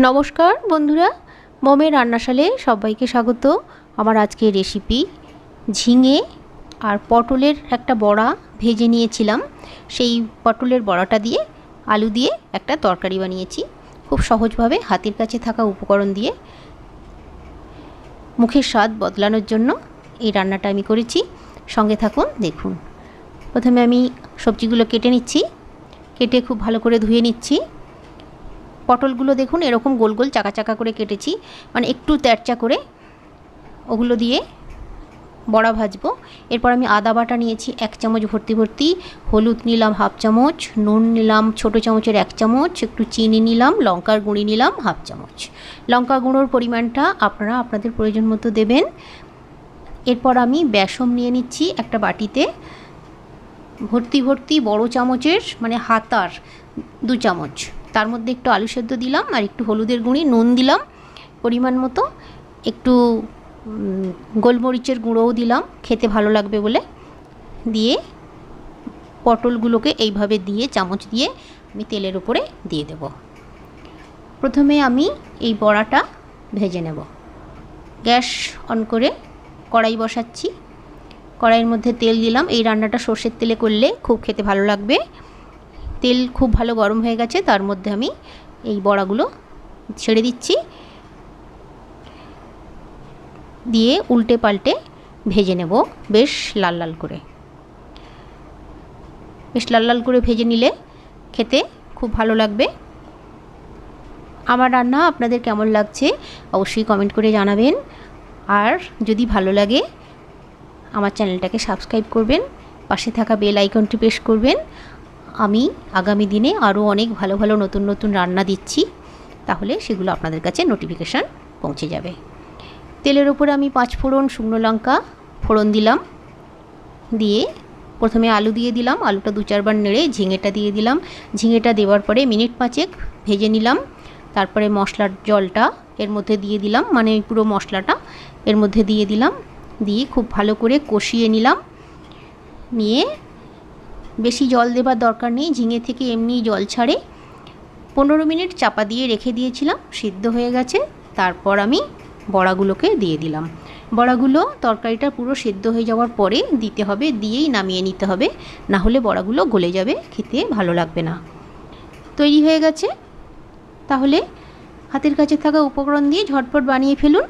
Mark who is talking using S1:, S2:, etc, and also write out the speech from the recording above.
S1: নমস্কার বন্ধুরা, মমের রান্নাশালে সবাইকে স্বাগত। আমার আজকের রেসিপি ঝিঙে আর পটলের একটা বড়া ভেজে নিয়েছিলাম। সেই পটলের বড়াটা দিয়ে আলু দিয়ে একটা তরকারি বানিয়েছি। খুব সহজভাবে হাতের কাছে থাকা উপকরণ দিয়ে মুখের স্বাদ বদলানোর জন্য এই রান্নাটা আমি করেছি। সঙ্গে থাকুন, দেখুন। প্রথমে আমি সবজিগুলো কেটে নিচ্ছি। কেটে খুব ভালো করে ধুয়ে নিচ্ছি। পটলগুলো দেখুন এরকম গোল গোল চাকা চাকা করে কেটেছি, মানে একটু তেরচা করে। ওগুলো দিয়ে বড়া ভাজবো। এরপর আমি আদা বাটা নিয়েছি 1 চামচ ভর্তি ভর্তি, হলুদ নিলাম 1/2 চামচ, নুন নিলাম ছোটো চামচের 1 চামচ, একটু চিনি নিলাম, লঙ্কার গুঁড়ি নিলাম 1/2 চামচ। লঙ্কা গুঁড়োর পরিমাণটা আপনারা আপনাদের প্রয়োজন মতো দেবেন। এরপর আমি বেসন নিয়ে নিচ্ছি একটা বাটিতে, ভর্তি ভর্তি বড় চামচের, মানে হাতার 2 চামচ। তার মধ্যে একটু আলু সেদ্ধ দিলাম আর একটু হলুদের গুঁড়ি, নুন দিলাম পরিমাণ মতো, একটু গোলমরিচের গুঁড়োও দিলাম খেতে ভালো লাগবে বলে। দিয়ে পটলগুলোকে এইভাবে দিয়ে চামচ দিয়ে আমি তেলের উপরে দিয়ে দেব। প্রথমে আমি এই বড়াটা ভেজে নেব। গ্যাস অন করে কড়াই বসাচ্ছি। কড়াইয়ের মধ্যে তেল দিলাম। এই রান্নাটা সর্ষের তেলে করলে খুব খেতে ভালো লাগবে। তেল খুব ভালো গরম হয়ে গেছে, তার মধ্যে আমি এই বড়াগুলো ছেড়ে দিচ্ছি। দিয়ে উল্টে পাল্টে ভেজে নেব বেশ লাল লাল করে। বেশ লাল লাল করে ভেজে নিলে খেতে খুব ভালো লাগবে। আমার রান্না আপনাদের কেমন লাগছে অবশ্যই কমেন্ট করে জানাবেন। আর যদি ভালো লাগে আমার চ্যানেলটাকে সাবস্ক্রাইব করবেন, পাশে থাকা বেল আইকনটি প্রেস করবেন। আমি আগামী দিনে আরও অনেক ভালো ভালো নতুন নতুন রান্না দিচ্ছি, তাহলে সেগুলো আপনাদের কাছে নোটিফিকেশান পৌঁছে যাবে। তেলের ওপরে আমি 5 ফোড়ন শুকনো লঙ্কা ফোড়ন দিলাম। দিয়ে প্রথমে আলু দিয়ে দিলাম। আলুটা 2-4 বার নেড়ে ঝিঙেটা দিয়ে দিলাম। ঝিঙেটা দেওয়ার পরে মিনিট 5 ভেজে নিলাম। তারপরে মশলার জলটা এর মধ্যে দিয়ে দিলাম, মানে পুরো মশলাটা এর মধ্যে দিয়ে দিলাম। দিয়ে খুব ভালো করে কষিয়ে নিলাম। নিয়ে বেশি জল দেবার দরকার নেই, ঝিঙে থেকে এমনি জল ছাড়ে। 15 মিনিট চাপা দিয়ে রেখে দিয়েছিলাম, সিদ্ধ হয়ে গেছে। তারপর আমি বড়াগুলোকে দিয়ে দিলাম। বড়াগুলো তরকারিটা পুরো সিদ্ধ হয়ে যাওয়ার পরে দিতে হবে, দিয়েই নামিয়ে নিতে হবে, না হলে বড়াগুলো গলে যাবে, খেতে ভালো লাগবে না। তৈরি হয়ে গেছে। তাহলে হাতের কাছে থাকা উপকরণ দিয়ে ঝটপট বানিয়ে ফেলুন।